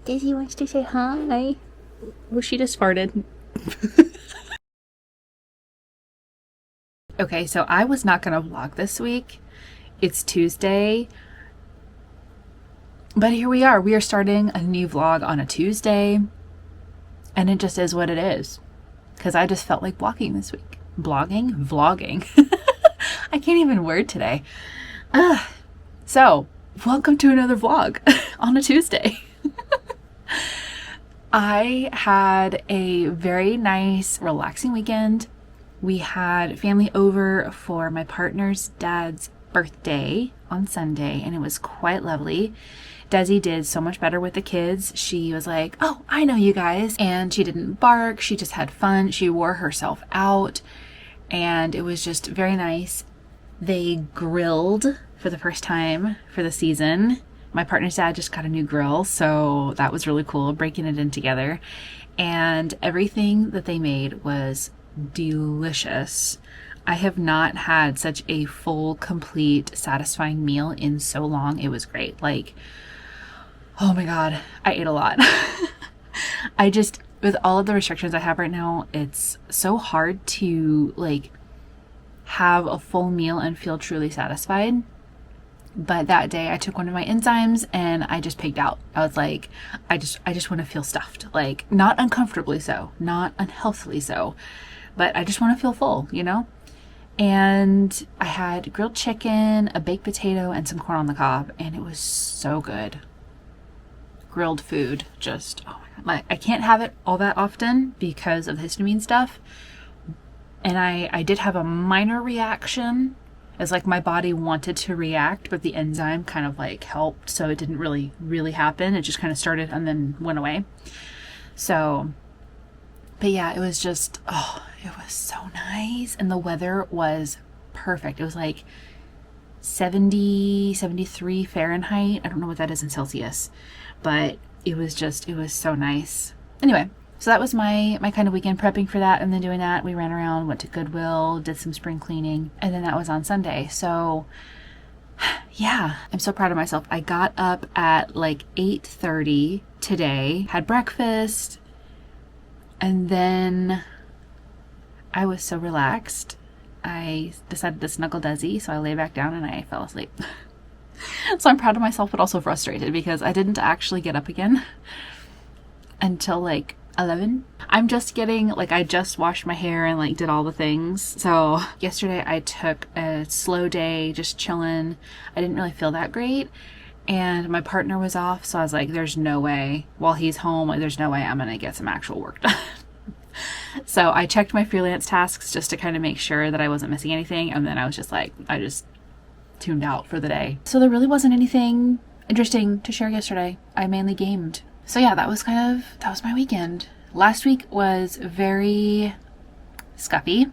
Daisy wants to say hi. Well, she just farted. Okay, so I was not going to vlog this week. It's Tuesday. But here we are. We are starting a new vlog on a Tuesday. And it just is what it is. Because I just felt like vlogging this week. Vlogging. I can't even word today. So, welcome to another vlog on a Tuesday. I had a very nice, relaxing weekend. We had family over for my partner's dad's birthday on Sunday, and it was quite lovely. Desi did so much better with the kids. She was like, oh, I know you guys. And she didn't bark. She just had fun. She wore herself out, and it was just very nice. They grilled for the first time for the season. My partner's dad just got a new grill, so that was really cool, breaking it in together. And everything that they made was delicious. I have not had such a full, complete, satisfying meal in so long. It was great. Like, oh my God, I ate a lot. I just, with all of the restrictions I have right now, it's so hard to like have a full meal and feel truly satisfied. But that day I took one of my enzymes and I just pigged out. I was like, I just want to feel stuffed. Like, not uncomfortably so, not unhealthily so, but I just want to feel full, you know? And I had grilled chicken, a baked potato, and some corn on the cob, and it was so good. Grilled food, just, oh my God. I can't have it all that often because of the histamine stuff. And I did have a minor reaction. It's like my body wanted to react, but the enzyme kind of like helped, so it didn't really happen. It just kind of started and then went away. So, but yeah, it was just, oh, it was so nice. And the weather was perfect. It was like 70, 73 Fahrenheit. I don't know what that is in Celsius, but it was so nice. Anyway, so that was my kind of weekend, prepping for that and then doing that. We ran around, went to Goodwill, did some spring cleaning, and then that was on Sunday. So yeah, I'm so proud of myself. I got up at like 8:30 today, had breakfast, and then I was so relaxed. I decided to snuggle Desi, so I lay back down and I fell asleep. So I'm proud of myself, but also frustrated because I didn't actually get up again until like 11. I'm just getting, like, I just washed my hair and like did all the things. So yesterday I took a slow day, just chilling. I didn't really feel that great. And my partner was off, so I was like, there's no way, while he's home, like, there's no way I'm gonna get some actual work done. So I checked my freelance tasks just to kind of make sure that I wasn't missing anything. And then I was just like, I just tuned out for the day. So there really wasn't anything interesting to share yesterday. I mainly gamed. So yeah, that was my weekend. Last week was very scuffy.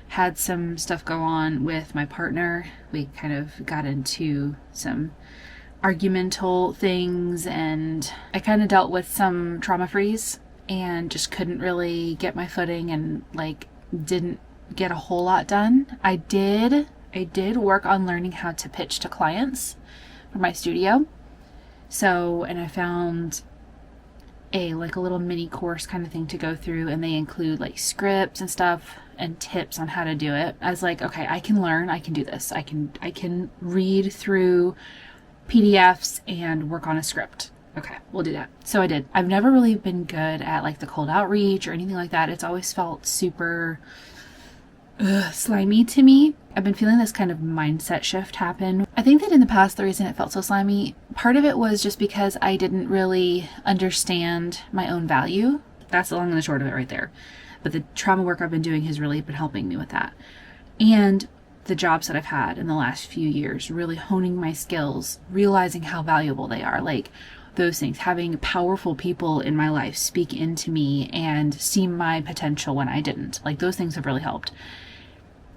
Had some stuff go on with my partner. We kind of got into some argumental things, and I kind of dealt with some trauma freeze and just couldn't really get my footing and like didn't get a whole lot done. I did work on learning how to pitch to clients for my studio. So, and I found a little mini course kind of thing to go through, and they include like scripts and stuff and tips on how to do it. I was like, okay, I can learn, I can do this. I can read through PDFs and work on a script. Okay, we'll do that. So I did. I've never really been good at like the cold outreach or anything like that. It's always felt super slimy to me. I've been feeling this kind of mindset shift happen. I think that in the past, the reason it felt so slimy, part of it was just because I didn't really understand my own value. That's the long and the short of it right there. But the trauma work I've been doing has really been helping me with that. And the jobs that I've had in the last few years, really honing my skills, realizing how valuable they are. Like those things, having powerful people in my life speak into me and see my potential when I didn't. Like those things have really helped.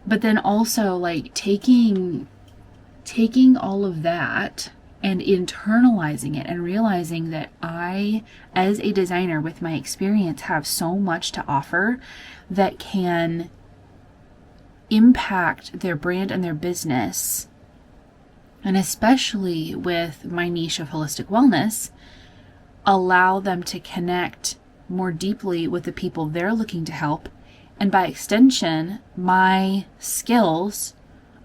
But then also like taking all of that and internalizing it and realizing that I, as a designer with my experience, have so much to offer that can impact their brand and their business And especially with my niche of holistic wellness, allow them to connect more deeply with the people they're looking to help. And by extension, my skills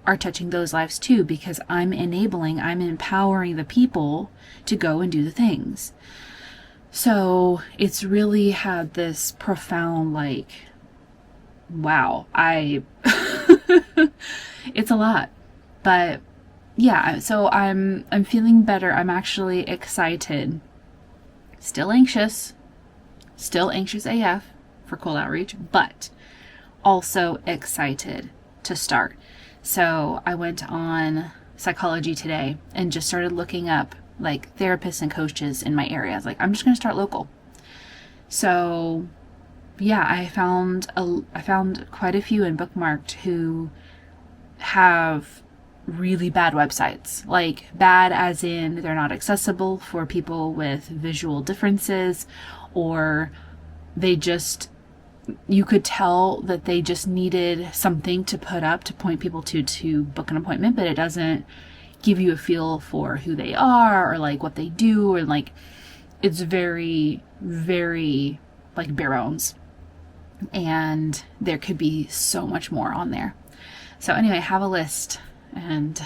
are touching those lives too, because I'm empowering the people to go and do the things. So it's really had this profound, like, wow, it's a lot. But yeah, so I'm feeling better. I'm actually excited. Still anxious AF for cold outreach, but also excited to start. So I went on Psychology Today and just started looking up like therapists and coaches in my area. I was like, I'm just going to start local. So yeah, I found quite a few and bookmarked who have really bad websites, like bad as in they're not accessible for people with visual differences, or you could tell that they just needed something to put up to point people to book an appointment, but it doesn't give you a feel for who they are or like what they do, or like it's very, very like bare bones. And there could be so much more on there. So anyway, I have a list, and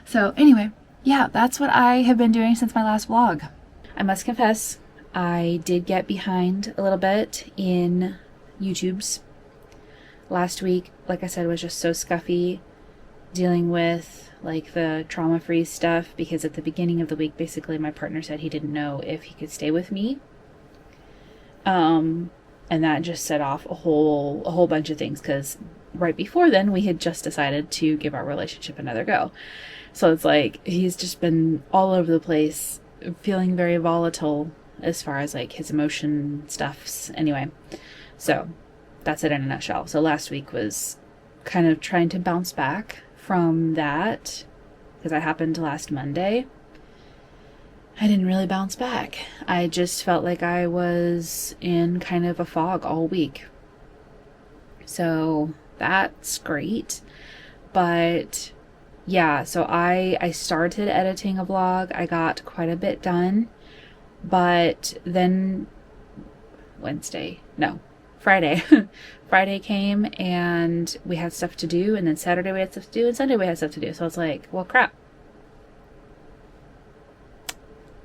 so anyway, yeah, that's what I have been doing since my last vlog. I must confess, I did get behind a little bit in YouTube's. Last week, like I said, was just so scuffy dealing with like the trauma-free stuff, because at the beginning of the week, basically my partner said he didn't know if he could stay with me. And that just set off a whole bunch of things, because right before then we had just decided to give our relationship another go. So it's like he's just been all over the place, feeling very volatile as far as like his emotion stuffs. Anyway, so that's it in a nutshell. So last week was kind of trying to bounce back from that, because that happened last Monday. I didn't really bounce back. I just felt like I was in kind of a fog all week. So that's great. But yeah, so I started editing a vlog. I got quite a bit done. But then Friday. Friday came and we had stuff to do, and then Saturday we had stuff to do, and Sunday we had stuff to do. So it's like, well, crap.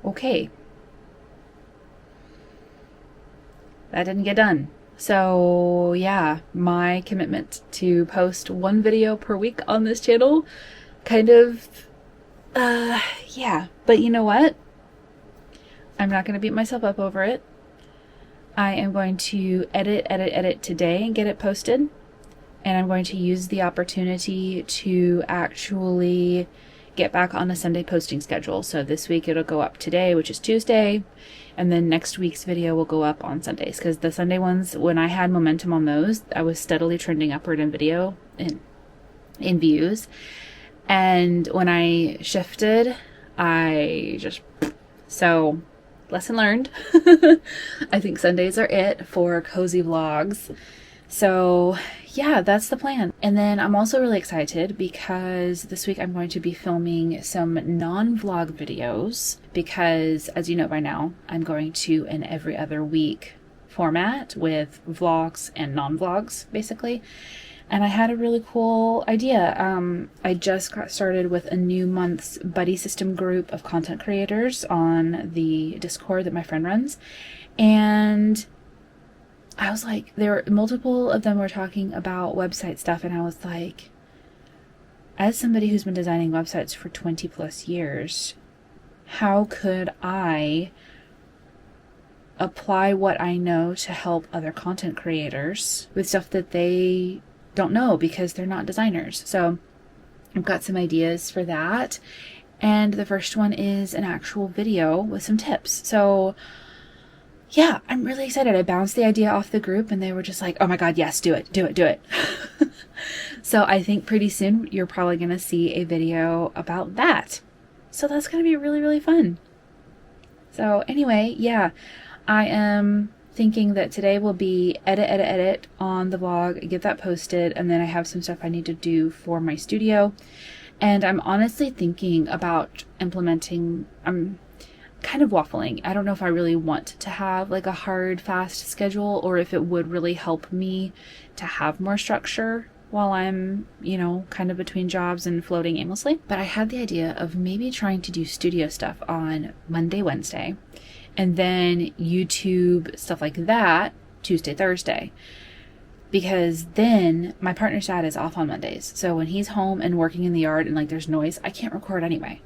Okay. That didn't get done. So yeah, my commitment to post one video per week on this channel kind of, yeah. But you know what? I'm not going to beat myself up over it. I am going to edit today and get it posted. And I'm going to use the opportunity to actually get back on a Sunday posting schedule. So this week it'll go up today, which is Tuesday. And then next week's video will go up on Sundays. Because the Sunday ones, when I had momentum on those, I was steadily trending upward in video, in views. And when I shifted, so lesson learned. I think Sundays are it for cozy vlogs. So yeah, that's the plan. And then I'm also really excited because this week I'm going to be filming some non-vlog videos, because as you know by now, I'm going to an every other week format with vlogs and non-vlogs basically. And I had a really cool idea. I just got started with a new month's buddy system group of content creators on the Discord that my friend runs. And I was like, multiple of them were talking about website stuff. And I was like, as somebody who's been designing websites for 20 plus years, how could I apply what I know to help other content creators with stuff that they don't know because they're not designers? So I've got some ideas for that. And the first one is an actual video with some tips. So yeah, I'm really excited. I bounced the idea off the group and they were just like, oh my God, yes, do it. So I think pretty soon you're probably going to see a video about that. So that's going to be really, really fun. So anyway, yeah, I am thinking that today will be edit on the vlog, get that posted, and then I have some stuff I need to do for my studio. And I'm honestly thinking about implementing, kind of waffling. I don't know if I really want to have like a hard, fast schedule, or if it would really help me to have more structure while I'm, kind of between jobs and floating aimlessly. But I had the idea of maybe trying to do studio stuff on Monday, Wednesday, and then YouTube stuff like that Tuesday, Thursday. Because then my partner's dad is off on Mondays. So when he's home and working in the yard and like there's noise, I can't record anyway.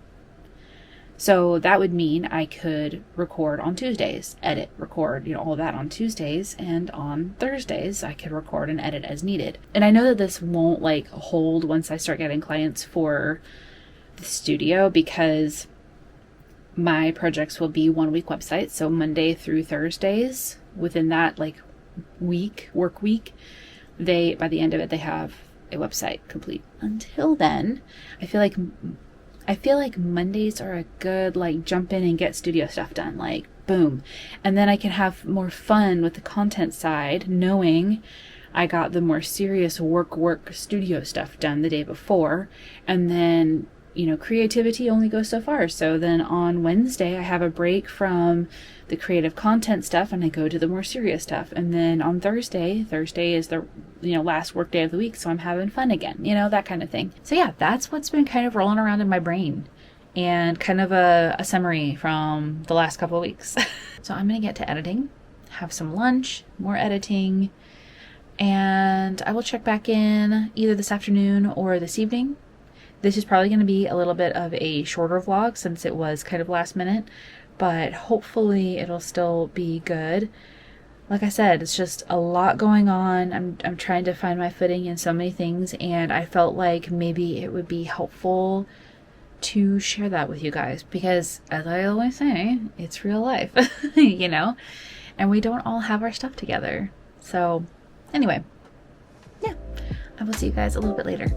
So that would mean I could record on Tuesdays, edit, record, all of that on Tuesdays, and on Thursdays I could record and edit as needed. And I know that this won't like hold once I start getting clients for the studio, because my projects will be 1 week websites. So Monday through Thursdays, within that like work week, by the end of it, they have a website complete. Until then, I feel like Mondays are a good like jump in and get studio stuff done, like boom. And then I can have more fun with the content side, knowing I got the more serious work studio stuff done the day before. And then, creativity only goes so far. So then on Wednesday, I have a break from the creative content stuff and I go to the more serious stuff. And then on Thursday is the, last work day of the week. So I'm having fun again, that kind of thing. So yeah, that's what's been kind of rolling around in my brain, and kind of a summary from the last couple of weeks. So I'm going to get to editing, have some lunch, more editing, and I will check back in either this afternoon or this evening. This is probably going to be a little bit of a shorter vlog since it was kind of last minute, but hopefully it'll still be good. Like I said, it's just a lot going on. I'm trying to find my footing in so many things, and I felt like maybe it would be helpful to share that with you guys, because as I always say, it's real life, and we don't all have our stuff together. So anyway, yeah, I will see you guys a little bit later.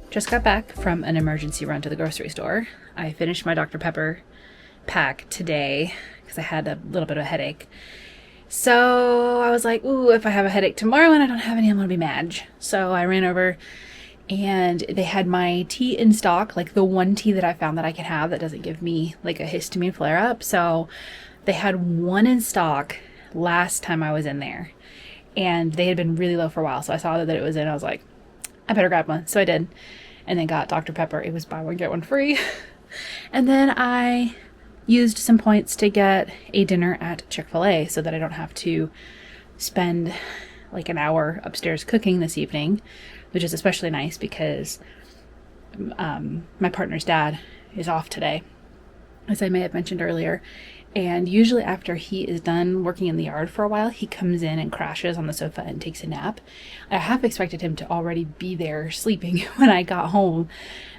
Just got back from an emergency run to the grocery store. I finished my Dr. Pepper pack today because I had a little bit of a headache. So I was like, ooh, if I have a headache tomorrow and I don't have any, I'm going to be mad. So I ran over and they had my tea in stock, like the one tea that I found that I can have that doesn't give me like a histamine flare up. So they had one in stock last time I was in there, and they had been really low for a while. So I saw that it was in. I was like, I better grab one. So I did. And then got Dr. Pepper. It was buy one, get one free. And then I used some points to get a dinner at Chick-fil-A so that I don't have to spend like an hour upstairs cooking this evening, which is especially nice because my partner's dad is off today, as I may have mentioned earlier. And usually after he is done working in the yard for a while, he comes in and crashes on the sofa and takes a nap. I half expected him to already be there sleeping when I got home.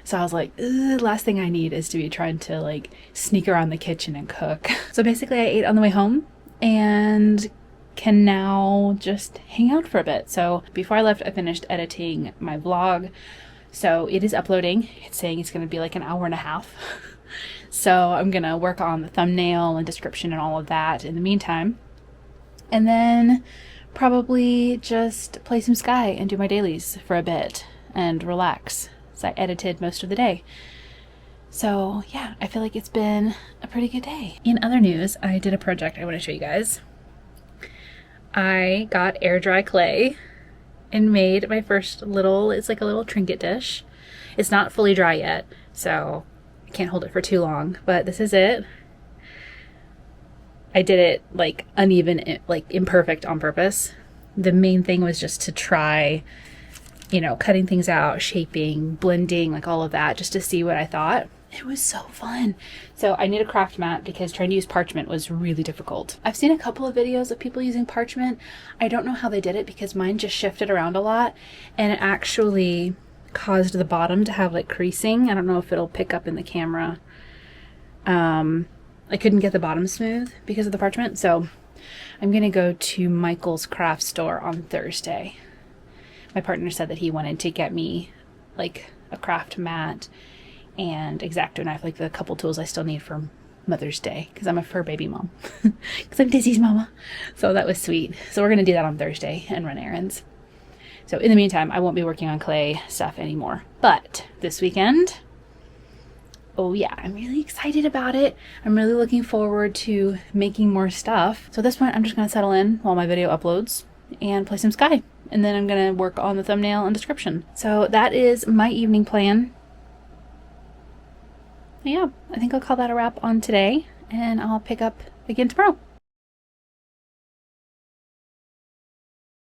So I was like, last thing I need is to be trying to like sneak around the kitchen and cook. So basically I ate on the way home and can now just hang out for a bit. So before I left, I finished editing my vlog. So it is uploading. It's saying it's going to be like an hour and a half. So I'm going to work on the thumbnail and description and all of that in the meantime. And then probably just play some Sky and do my dailies for a bit and relax. So I edited most of the day. So yeah, I feel like it's been a pretty good day. In other news, I did a project I want to show you guys. I got air dry clay and made my first little, it's like a little trinket dish. It's not fully dry yet, so I can't hold it for too long, but this is it. I did it like uneven, like imperfect on purpose. The main thing was just to try, cutting things out, shaping, blending, like all of that, just to see what I thought. It was so fun. So I need a craft mat because trying to use parchment was really difficult. I've seen a couple of videos of people using parchment. I don't know how they did it because mine just shifted around a lot and it actually caused the bottom to have like creasing. I don't know if it'll pick up in the camera. I couldn't get the bottom smooth because of the parchment. So I'm going to go to Michael's craft store on Thursday. My partner said that he wanted to get me like a craft mat, and X-Acto knife, like the couple tools I still need for Mother's Day, because I'm a fur baby mom, because I'm Dizzy's mama. So that was sweet. So we're going to do that on Thursday and run errands. So in the meantime, I won't be working on clay stuff anymore. But this weekend, oh yeah, I'm really excited about it. I'm really looking forward to making more stuff. So at this point, I'm just going to settle in while my video uploads and play some Sky. And then I'm going to work on the thumbnail and description. So that is my evening plan. Yeah, I think I'll call that a wrap on today, and I'll pick up again tomorrow.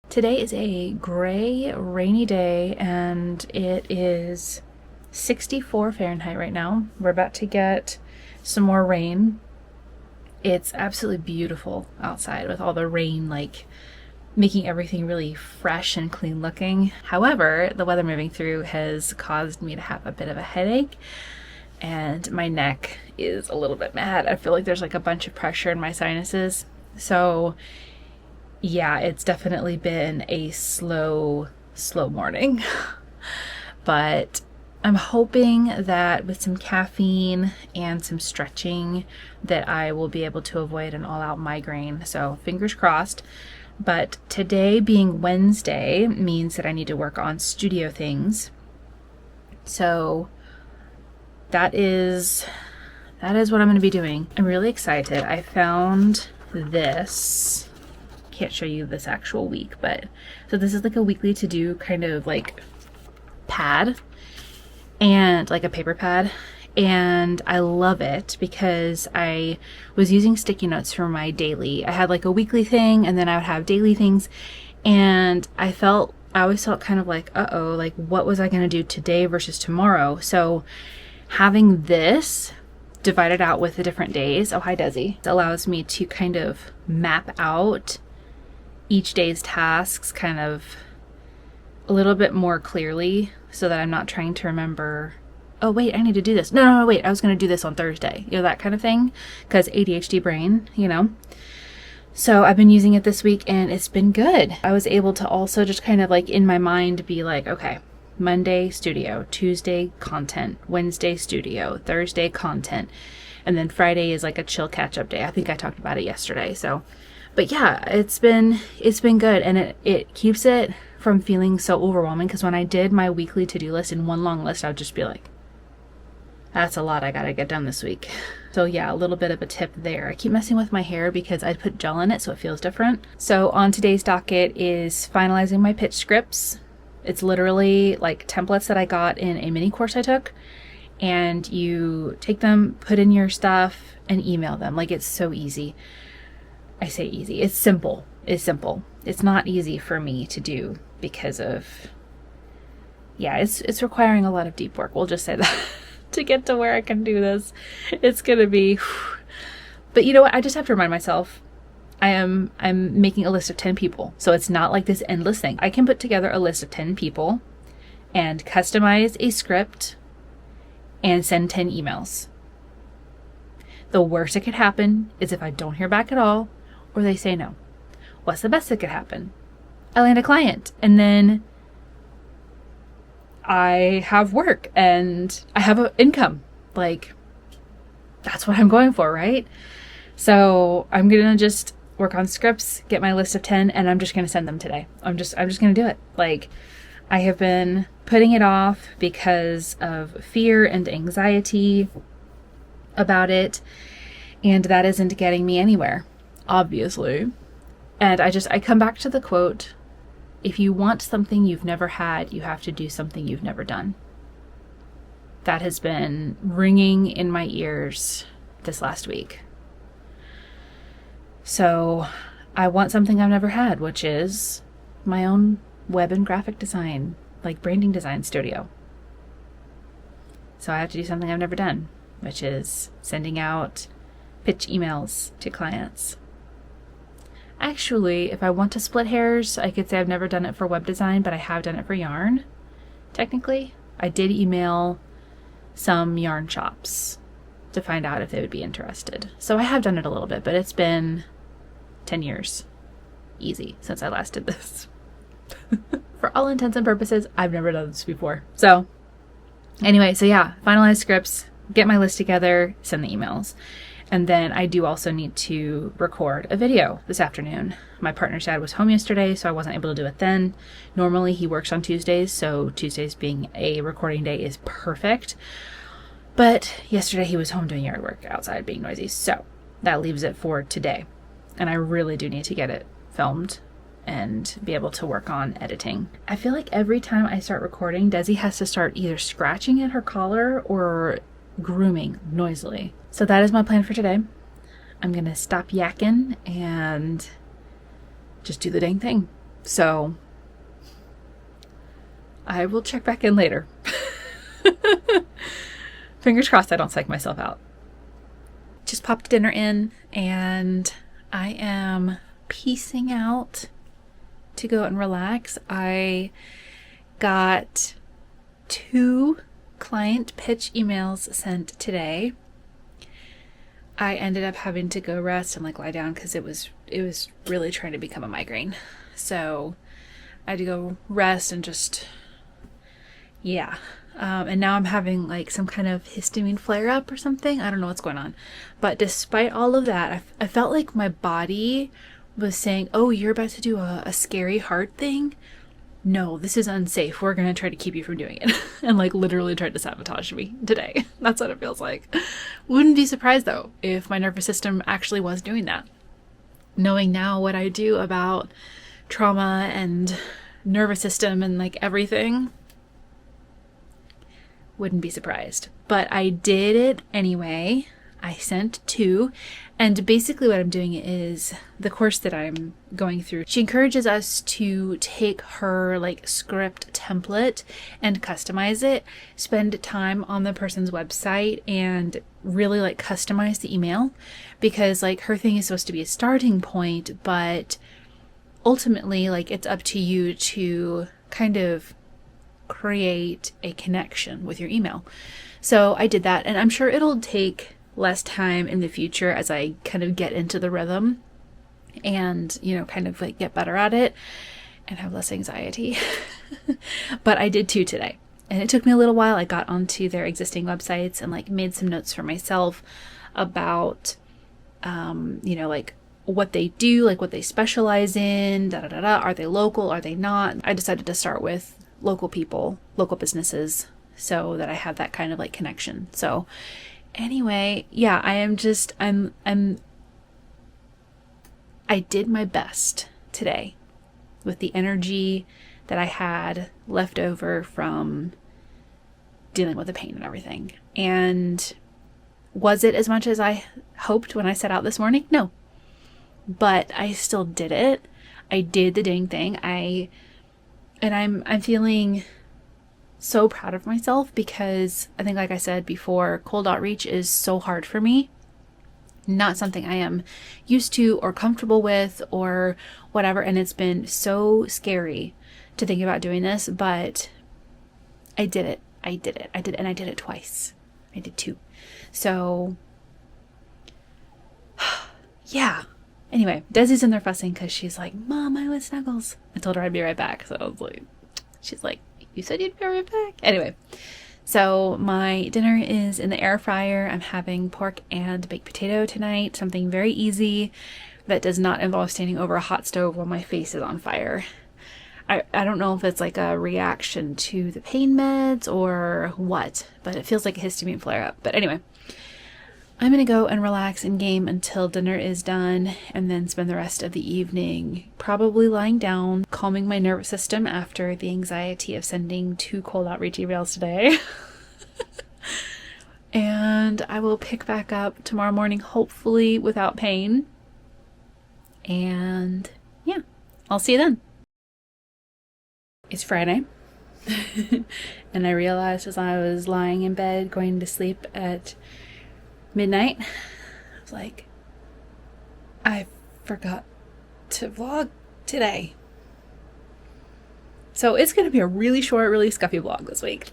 Today is a gray, rainy day, and it is 64 Fahrenheit right now. We're about to get some more rain. It's absolutely beautiful outside with all the rain, like making everything really fresh and clean looking. However, the weather moving through has caused me to have a bit of a headache, and my neck is a little bit mad. I feel like there's like a bunch of pressure in my sinuses. So yeah, it's definitely been a slow morning. But I'm hoping that with some caffeine and some stretching that I will be able to avoid an all-out migraine. So fingers crossed. But today being Wednesday means that I need to work on studio things. So that is what I'm going to be doing. I'm really excited. I found this. Can't show you this actual week, but so this is like a weekly to do kind of like pad, and like a paper pad, and I love it because I was using sticky notes for my daily. I had like a weekly thing, and then I would have daily things, and I always felt kind of like, uh-oh, like what was I going to do today versus tomorrow? So having this divided out with the different days, oh hi Desi, it allows me to kind of map out each day's tasks kind of a little bit more clearly, so that I'm not trying to remember, oh wait, I need to do this. No, wait, I was going to do this on Thursday. You know, that kind of thing, because ADHD brain, you know. So I've been using it this week and it's been good. I was able to also just kind of like in my mind be like, okay, Monday studio, Tuesday content, Wednesday studio, Thursday content, and then Friday is like a chill catch-up day. I think I talked about it yesterday. So but yeah, it's been good, and it keeps it from feeling so overwhelming, because when I did my weekly to-do list in one long list, I would just be like, that's a lot I gotta get done this week. So yeah, a little bit of a tip there. I keep messing with my hair because I put gel in it so it feels different. So on today's docket is finalizing my pitch scripts. It's literally like templates that I got in a mini course I took, and you take them, put in your stuff, and email them. Like, it's so easy. I say easy. It's simple. It's simple. It's not easy for me to do because of, yeah, it's requiring a lot of deep work. We'll just say that to get to where I can do this. It's going to be, but you know what? I just have to remind myself I'm making a list of 10 people. So it's not like this endless thing. I can put together a list of 10 people and customize a script and send 10 emails. The worst that could happen is if I don't hear back at all, or they say no. What's the best that could happen? I land a client, and then I have work and I have an income. Like, that's what I'm going for, right? So I'm gonna just work on scripts, get my list of 10, and I'm just gonna send them today. I'm just gonna do it. Like, I have been putting it off because of fear and anxiety about it, and that isn't getting me anywhere, obviously. And I come back to the quote, if you want something you've never had, you have to do something you've never done. That has been ringing in my ears this last week. So I want something I've never had, which is my own web and graphic design, like branding design studio. So I have to do something I've never done, which is sending out pitch emails to clients. Actually, if I want to split hairs, I could say I've never done it for web design, but I have done it for yarn. Technically, I did email some yarn shops to find out if they would be interested. So I have done it a little bit, but it's been 10 years easy since I last did this. For all intents and purposes, I've never done this before. So Anyway, so yeah, finalize scripts, get my list together, send the emails. And then I do also need to record a video this afternoon. My partner's dad was home yesterday, so I wasn't able to do it then. Normally he works on Tuesdays, so Tuesdays being a recording day is perfect. But yesterday he was home doing yard work outside being noisy, so that leaves it for today. And I really do need to get it filmed and be able to work on editing. I feel like every time I start recording, Desi has to start either scratching at her collar or grooming noisily. So that is my plan for today. I'm gonna stop yakking and just do the dang thing. So I will check back in later. Fingers crossed I don't psych myself out. Just popped dinner in and I am piecing out to go and relax. I got 2 client pitch emails sent today. I ended up having to go rest and lie down because it was really trying to become a migraine. So I had to go rest and just, yeah. And now I'm having some kind of histamine flare up or something. I don't know what's going on. But despite all of that, I felt like my body was saying, oh, you're about to do a scary heart thing. No, this is unsafe. We're going to try to keep you from doing it. And literally tried to sabotage me today. That's what it feels like. Wouldn't be surprised though if my nervous system actually was doing that. Knowing now what I do about trauma and nervous system and everything, wouldn't be surprised. But I did it anyway. I sent 2. And basically what I'm doing is the course that I'm going through. She encourages us to take her script template and customize it, spend time on the person's website and really customize the email, because her thing is supposed to be a starting point, but ultimately it's up to you to kind of create a connection with your email. So I did that, and I'm sure it'll take less time in the future as I kind of get into the rhythm and, kind of get better at it and have less anxiety. But I did 2 today, and it took me a little while. I got onto their existing websites and made some notes for myself about, what they do, what they specialize in, Are they local? Are they not? I decided to start with local people, local businesses, so that I have that kind of connection. So anyway, yeah, I did my best today with the energy that I had left over from dealing with the pain and everything. And was it as much as I hoped when I set out this morning? No. But I still did it. I did the dang thing. I'm feeling so proud of myself, because I think, like I said before, cold outreach is so hard for me. Not something I am used to or comfortable with or whatever. And it's been so scary to think about doing this, but I did it. And I did it twice. I did 2. So yeah. Anyway, Desi's in there fussing because she's like, Mom, I want snuggles. I told her I'd be right back. So I was like, she's like, you said you'd be right back. Anyway, so my dinner is in the air fryer. I'm having pork and baked potato tonight. Something very easy that does not involve standing over a hot stove while my face is on fire. I don't know if it's a reaction to the pain meds or what, but it feels like a histamine flare up. But anyway, I'm going to go and relax and game until dinner is done, and then spend the rest of the evening probably lying down, calming my nervous system after the anxiety of sending 2 cold outreach emails today. And I will pick back up tomorrow morning, hopefully without pain. And yeah, I'll see you then. It's Friday. And I realized as I was lying in bed going to sleep at midnight, I was like, I forgot to vlog today. So it's going to be a really short, really scuffy vlog this week.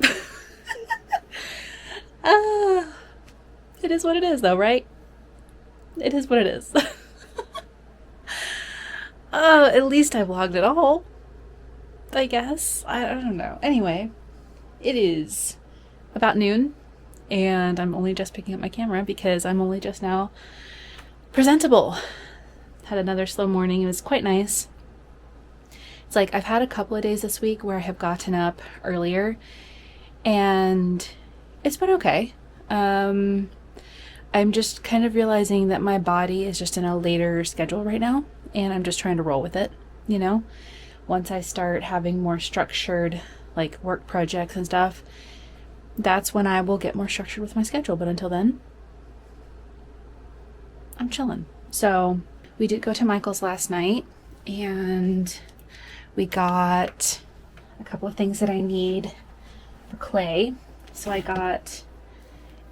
It is what it is though, right? It is what it is. At least I vlogged it all, I guess. I don't know. Anyway, it is about noon, and I'm only just picking up my camera because I'm only just now presentable. Had another slow morning. It was quite nice. It's like I've had a couple of days this week where I have gotten up earlier, and it's been okay. I'm just kind of realizing that my body is just in a later schedule right now, and I'm just trying to roll with it, you know? Once I start having more structured, like, work projects and stuff, that's when I will get more structured with my schedule. But until then, I'm chilling. So we did go to Michael's last night, and we got a couple of things that I need for clay. So I got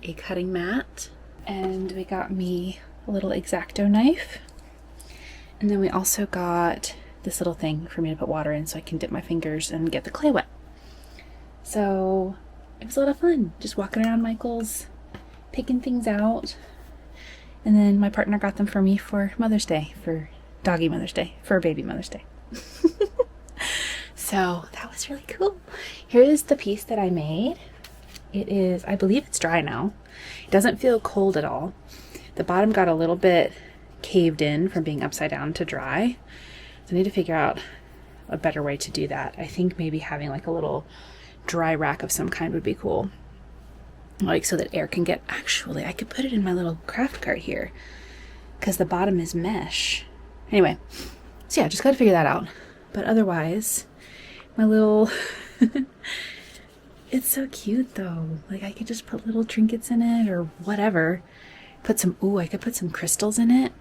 a cutting mat, and we got me a little X-Acto knife. And then we also got this little thing for me to put water in so I can dip my fingers and get the clay wet. So it was a lot of fun just walking around Michael's, picking things out. And then my partner got them for me for Mother's Day, for doggy Mother's Day, for baby Mother's Day. So that was really cool. Here is the piece that I made. It is, I believe it's dry now. It doesn't feel cold at all. The bottom got a little bit caved in from being upside down to dry. So I need to figure out a better way to do that. I think maybe having like a little dry rack of some kind would be cool. Like so that air can get, actually I could put it in my little craft cart here because the bottom is mesh. Anyway, so yeah, just gotta figure that out. But otherwise, my little, it's so cute though. Like I could just put little trinkets in it or whatever. Put some, I could put some crystals in it.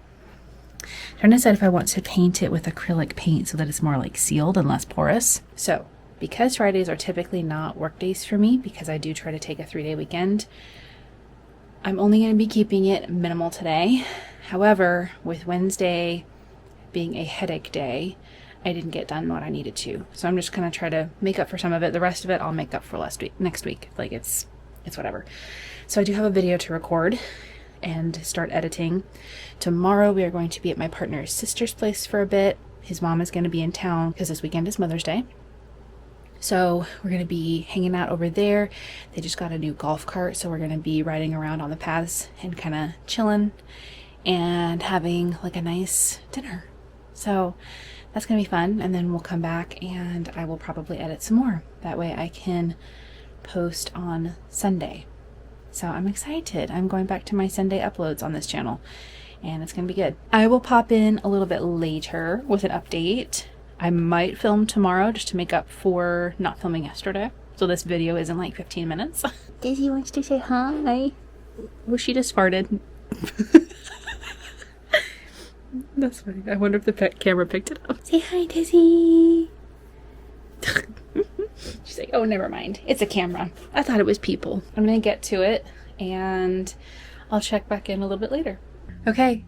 I'm trying to decide if I want to paint it with acrylic paint so that it's more like sealed and less porous. So because Fridays are typically not work days for me, because I do try to take a 3-day weekend, I'm only going to be keeping it minimal today. However, with Wednesday being a headache day, I didn't get done what I needed to. So I'm just going to try to make up for some of it. The rest of it I'll make up for next week. Like it's whatever. So I do have a video to record and start editing. Tomorrow we are going to be at my partner's sister's place for a bit. His mom is going to be in town because this weekend is Mother's Day. So we're going to be hanging out over there. They just got a new golf cart, so we're going to be riding around on the paths and kind of chilling and having like a nice dinner. So that's going to be fun. And then we'll come back and I will probably edit some more. That way I can post on Sunday. So I'm excited. I'm going back to my Sunday uploads on this channel and it's going to be good. I will pop in a little bit later with an update. I might film tomorrow just to make up for not filming yesterday. So this video isn't like 15 minutes. Daisy wants to say hi. Well, she just farted. That's funny. I wonder if the camera picked it up. Say hi, Daisy. She's like, oh, never mind. It's a camera. I thought it was people. I'm going to get to it and I'll check back in a little bit later. Okay.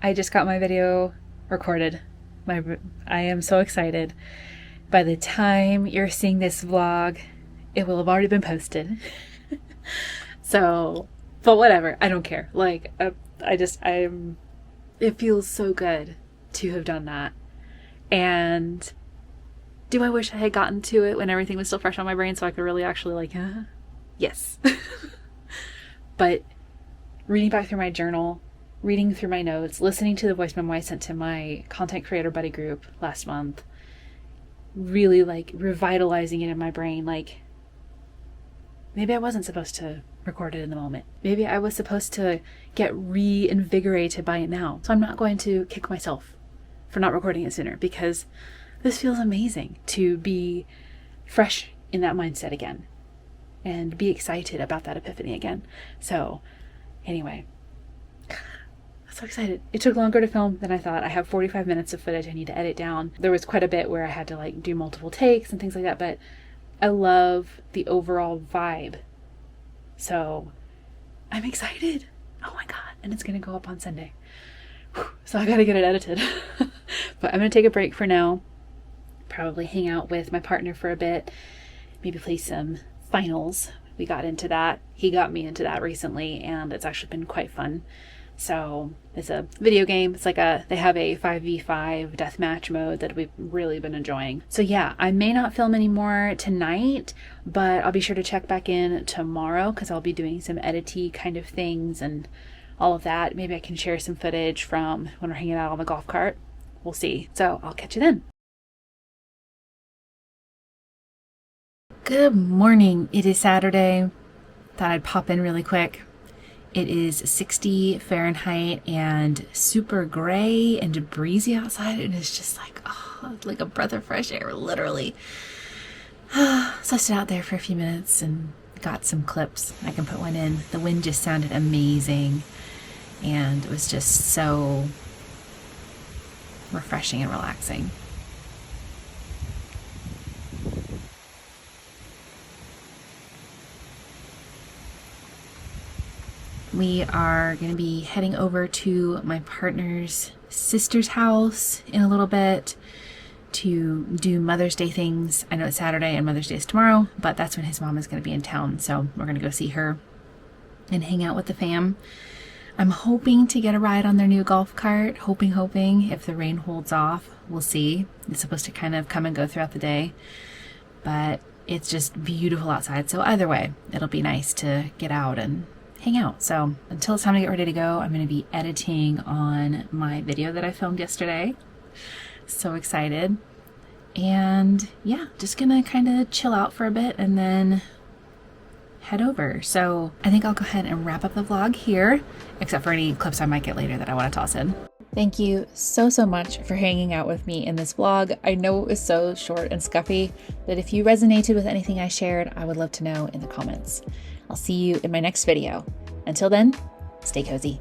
I just got my video recorded. I am so excited. By the time you're seeing this vlog, it will have already been posted. So, but whatever. I don't care. Like, it feels so good to have done that. And do I wish I had gotten to it when everything was still fresh on my brain so I could really actually like, yes. But reading back through my journal, reading through my notes, listening to the voice memo I sent to my content creator buddy group last month, really like revitalizing it in my brain. Like maybe I wasn't supposed to record it in the moment. Maybe I was supposed to get reinvigorated by it now. So I'm not going to kick myself for not recording it sooner because this feels amazing to be fresh in that mindset again and be excited about that epiphany again. So anyway, I'm so excited. It took longer to film than I thought. I have 45 minutes of footage I need to edit down. There was quite a bit where I had to like do multiple takes and things like that, but I love the overall vibe. So I'm excited. Oh my God. And it's going to go up on Sunday. So I got to get it edited. But I'm going to take a break for now. Probably hang out with my partner for a bit. Maybe play some finals. We got into that. He got me into that recently and it's actually been quite fun. So it's a video game. It's like they have a 5v5 deathmatch mode that we've really been enjoying. So yeah, I may not film anymore tonight, but I'll be sure to check back in tomorrow because I'll be doing some edity kind of things and all of that. Maybe I can share some footage from when we're hanging out on the golf cart. We'll see. So I'll catch you then. Good morning. It is Saturday. Thought I'd pop in really quick. It is 60 Fahrenheit and super gray and breezy outside, and it's just like, oh, like a breath of fresh air, literally. So I stood out there for a few minutes and got some clips. I can put one in. The wind just sounded amazing, and it was just so refreshing and relaxing. We are going to be heading over to my partner's sister's house in a little bit to do Mother's Day things. I know it's Saturday and Mother's Day is tomorrow, but that's when his mom is going to be in town. So we're going to go see her and hang out with the fam. I'm hoping to get a ride on their new golf cart. Hoping. If the rain holds off, we'll see. It's supposed to kind of come and go throughout the day, but it's just beautiful outside. So either way, it'll be nice to get out and hang out. So until it's time to get ready to go, I'm going to be editing on my video that I filmed yesterday. So excited. And yeah, just gonna kind of chill out for a bit and then head over. So I think I'll go ahead and wrap up the vlog here, except for any clips I might get later that I want to toss in. Thank you so much for hanging out with me in this vlog. I know it was so short and scuffy, but if you resonated with anything I shared, I would love to know in the comments. I'll see you in my next video. Until then, stay cozy.